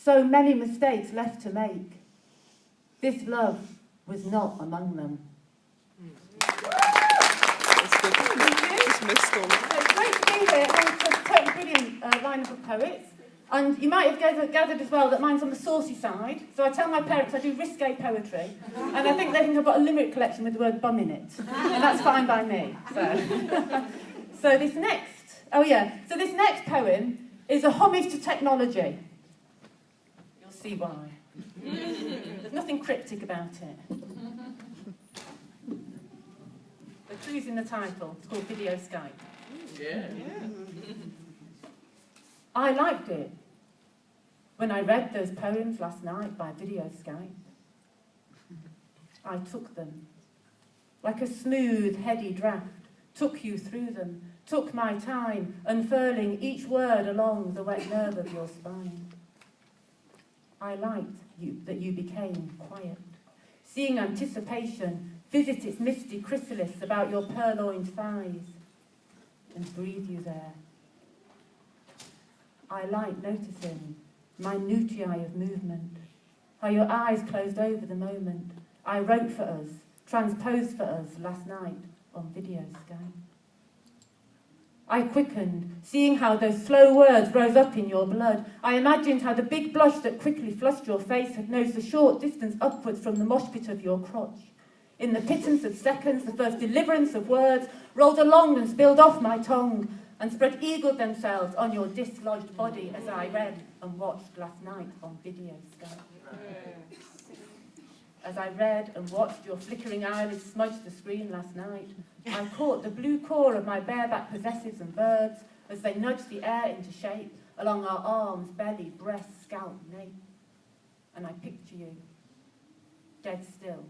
So many mistakes left to make. This love was not among them. That's good. Just missed all of So it's great to be here. It's a totally brilliant lineup of poets. And you might have gathered as well that mine's on the saucy side. So I tell my parents I do risque poetry. And I think they think I've got a limerick collection with the word bum in it. And that's fine by me. So this next poem is a homage to technology. You'll see why. There's nothing cryptic about it. The clue's in the title. It's called Video Skype. Yeah. I liked it when I read those poems last night by Video Skype. I took them like a smooth, heady draft, took you through them, took my time, unfurling each word along the wet nerve of your spine. I liked that you became quiet, seeing anticipation visit its misty chrysalis about your purloined thighs, and breathe you there. I like noticing minutiae of movement, how your eyes closed over the moment I wrote for us, transposed for us last night on Video Skype. I quickened, seeing how those slow words rose up in your blood. I imagined how the big blush that quickly flushed your face had nosed the short distance upwards from the mosh pit of your crotch. In the pittance of seconds, the first deliverance of words rolled along and spilled off my tongue and spread-eagled themselves on your dislodged body as I read and watched last night on Video Skype. As I read and watched your flickering eyelids smudge the screen last night, I caught the blue core of my bareback possessives and birds as they nudged the air into shape along our arms, belly, breast, scalp, nape. And I picture you, dead still,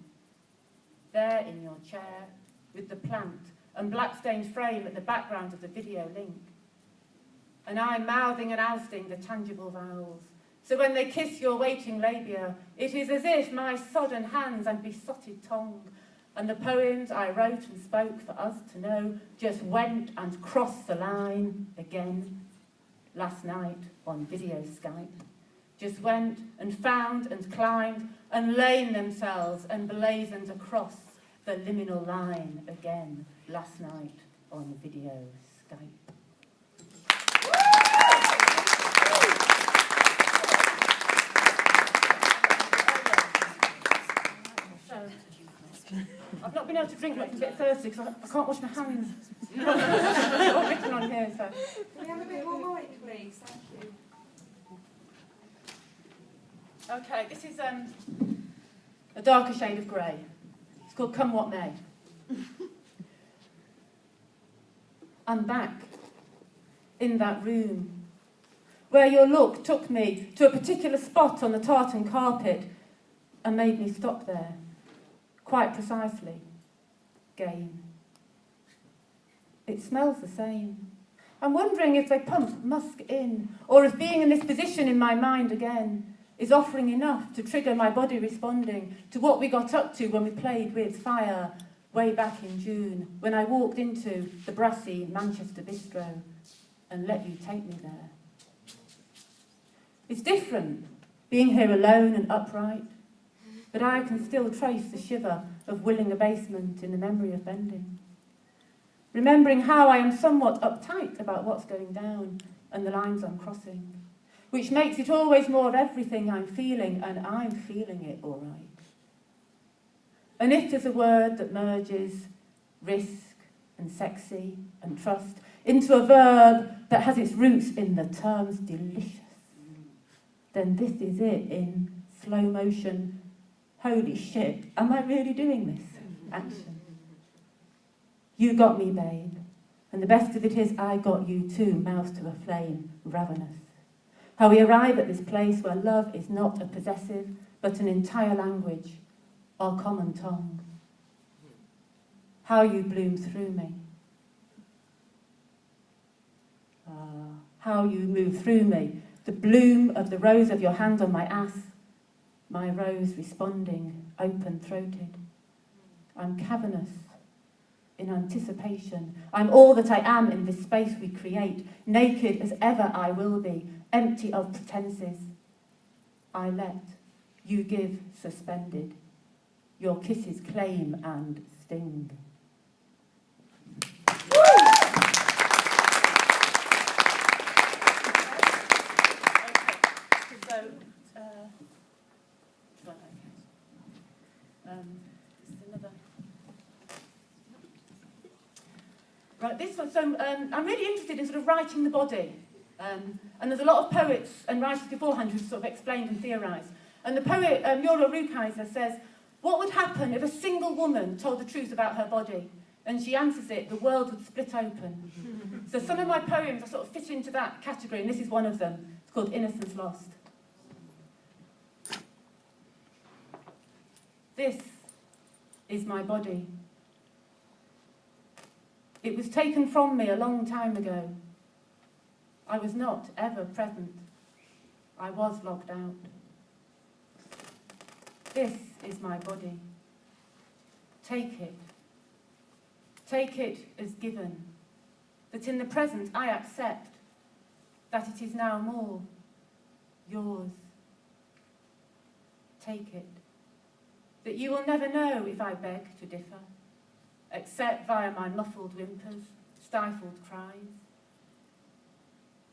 there in your chair, with the plant and black-stained frame at the background of the video link. And I mouthing and ousting the tangible vowels. So when they kiss your waiting labia, it is as if my sodden hands and besotted tongue and the poems I wrote and spoke for us to know just went and crossed the line again last night on Video Skype. Just went and found and climbed and lain themselves and blazoned across the liminal line again last night on Video Skype. I've not been able to drink much and get thirsty because I can't wash my hands. It's all written on here, so. Can we have a bit more mic, please? Thank you. Okay, this is a darker shade of grey. It's called Come What May. I'm back in that room where your look took me to a particular spot on the tartan carpet and made me stop there. Quite precisely. Game. It smells the same. I'm wondering if they pump musk in, or if being in this position in my mind again is offering enough to trigger my body responding to what we got up to when we played with fire way back in June, when I walked into the brassy Manchester bistro and let you take me there. It's different, being here alone and upright, but I can still trace the shiver of willing abasement in the memory of bending. Remembering how I am somewhat uptight about what's going down and the lines I'm crossing, which makes it always more of everything I'm feeling, and I'm feeling it all right. And if there's a word that merges risk and sexy and trust into a verb that has its roots in the terms delicious, then this is it in slow motion. Holy shit, am I really doing this? Action. You got me, babe. And the best of it is I got you too, mouth to a flame, ravenous. How we arrive at this place where love is not a possessive, but an entire language, our common tongue. How you bloom through me. How you move through me. The bloom of the rose of your hand on my ass. My rose responding, open-throated. I'm cavernous in anticipation. I'm all that I am in this space we create, naked as ever I will be, empty of pretenses. I let, you give suspended. Your kisses claim and sting. Right, this one. So I'm really interested in sort of writing the body. And there's a lot of poets and writers beforehand who've sort of explained and theorised. And the poet Muriel Rukeyser says, what would happen if a single woman told the truth about her body? And she answers it, the world would split open. So some of my poems are sort of fit into that category, and this is one of them. It's called Innocence Lost. This is my body. It was taken from me a long time ago. I was not ever present. I was locked out. This is my body. Take it. Take it as given, that in the present I accept that it is now more yours. Take it. That you will never know if I beg to differ, except via my muffled whimpers, stifled cries.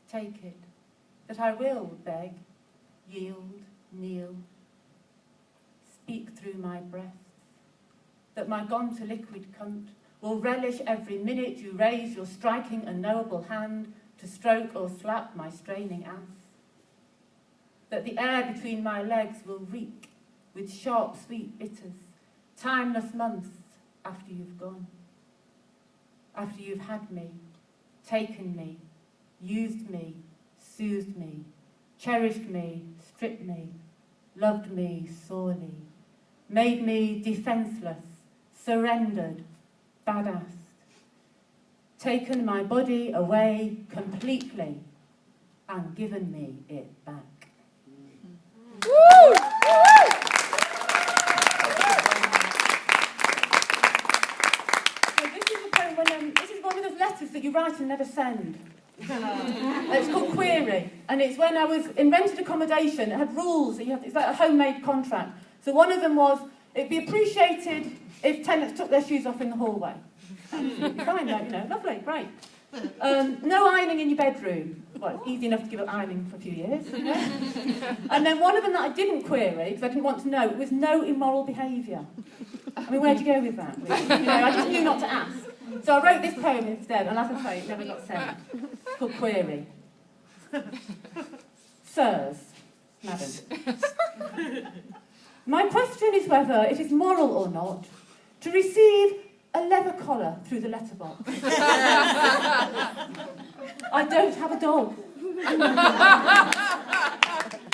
Take it. That I will beg, yield, kneel, speak through my breath. That my gone-to-liquid cunt will relish every minute you raise your striking, unknowable hand to stroke or slap my straining ass. That the air between my legs will reek with sharp, sweet bitters, timeless months after you've gone. After you've had me, taken me, used me, soothed me, cherished me, stripped me, loved me sorely, made me defenceless, surrendered, badass, taken my body away completely and given me it back. Woo! So this is a poem this is one of those letters that you write and never send. It's called Query, and it's when I was in rented accommodation. It had rules. It's like a homemade contract. So one of them was, it'd be appreciated if tenants took their shoes off in the hallway. Absolutely fine, lovely, great. No ironing in your bedroom. Well, it's easy enough to give up ironing for a few years. And then one of them that I didn't query, because I didn't want to know, was no immoral behaviour. I mean, where'd you go with that, really? I just knew not to ask. So I wrote this poem instead, and as I say, it never got sent. It's called Query. Sirs, madam. My question is whether it is moral or not to receive a leather collar through the letterbox. I don't have a dog.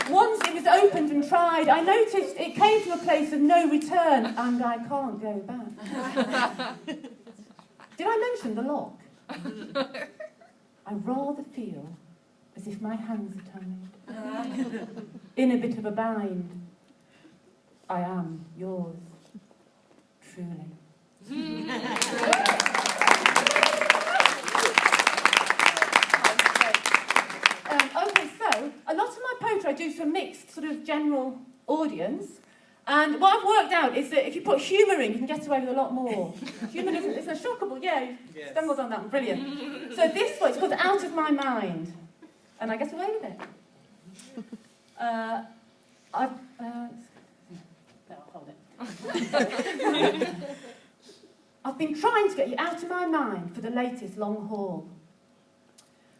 Once it was opened and tried, I noticed it came from a place of no return, and I can't go back. Did I mention the lock? I rather feel as if my hands are tied. In a bit of a bind. I am yours, truly. Okay, so a lot of my poetry I do to a mixed sort of general audience, and what I've worked out is that if you put humour in, you can get away with a lot more. Humour isn't a shockable, yeah, you stumbled on that one, brilliant. So this one, it's called Out of My Mind, and I get away with it. I've been trying to get you out of my mind for the latest long haul.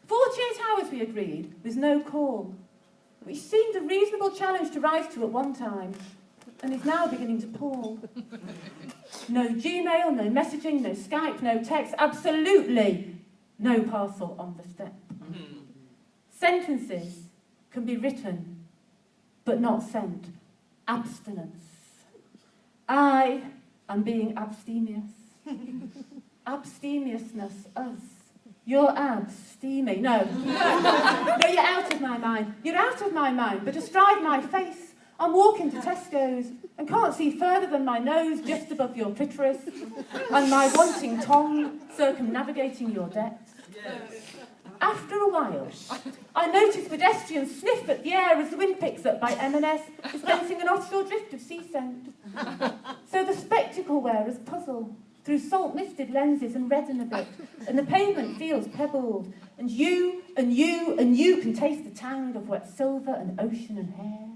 48 hours, we agreed, with no call, which seemed a reasonable challenge to rise to at one time, and is now beginning to pall. No Gmail, no messaging, no Skype, no text, absolutely no parcel on the step. Sentences can be written, but not sent. Abstinence. I am being abstemious. Abstemiousness, us. You're abstemy. No. No, you're out of my mind. You're out of my mind, but astride my face, I'm walking to Tesco's and can't see further than my nose just above your clitoris and my wanting tongue circumnavigating your depths. After a while, I notice pedestrians sniff at the air as the wind picks up by M&S, dispensing an offshore drift of sea scent. So the spectacle wearers puzzle through salt-misted lenses and redden a bit, and the pavement feels pebbled, and you can taste the tang of wet silver and ocean and hair,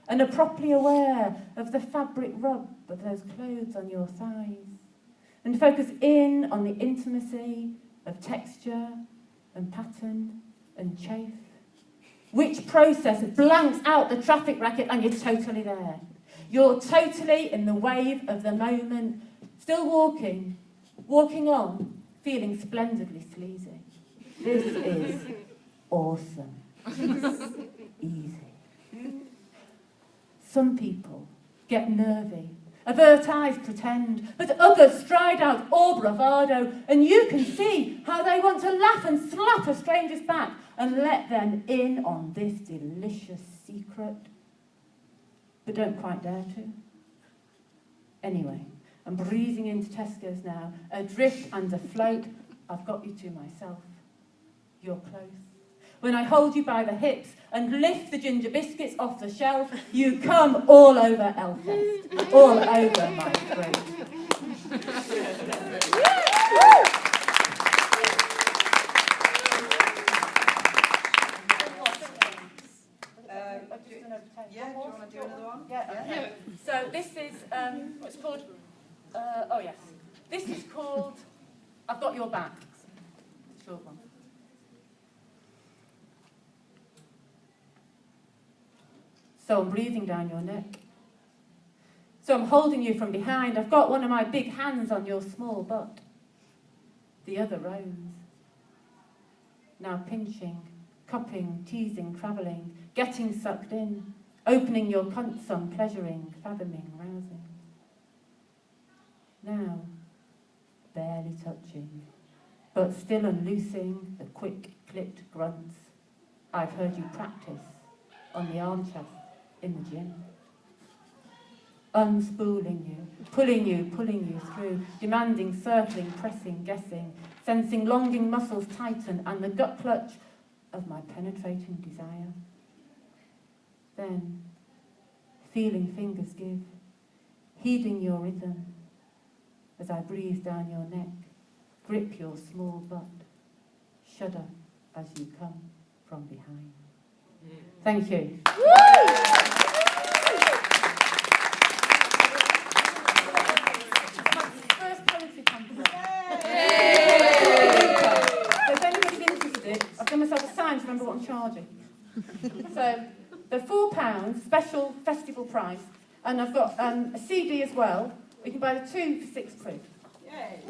and are properly aware of the fabric rub of those clothes on your thighs, and focus in on the intimacy of texture and pattern and chafe. Which process blanks out the traffic racket and you're totally there. You're totally in the wave of the moment, still walking on, feeling splendidly sleazy. This is awesome. Easy. Some people get nervy, avert eyes pretend, but others stride out all bravado, and you can see how they want to laugh and slap a stranger's back and let them in on this delicious secret, but don't quite dare to. Anyway, I'm breezing into Tesco's now, adrift and afloat. I've got you to myself. You're close. When I hold you by the hips and lift the ginger biscuits off the shelf, you come all over Elfest, all over my throat. Yeah, do you want to do another one? Yeah. Okay. So this is, what's called, oh yes. This is called, I've Got Your Back. It's a short one. So I'm breathing down your neck. So I'm holding you from behind. I've got one of my big hands on your small butt. The other roams. Now pinching, cupping, teasing, travelling, getting sucked in, opening your cunts on pleasuring, fathoming, rousing. Now, barely touching, but still unloosing the quick-clipped grunts. I've heard you practice on the arm chest in the gym. Unspooling you, pulling you through, demanding, circling, pressing, guessing, sensing longing muscles tighten and the gut clutch of my penetrating desire. Then, feeling fingers give, heeding your rhythm, as I breathe down your neck, grip your small butt, shudder as you come from behind. Thank you. First poetry contest. So if anybody's interested, I've done myself a sign to remember what I'm charging. So they're £4, special festival price, and I've got a CD as well. You can buy the two for £6. Yay.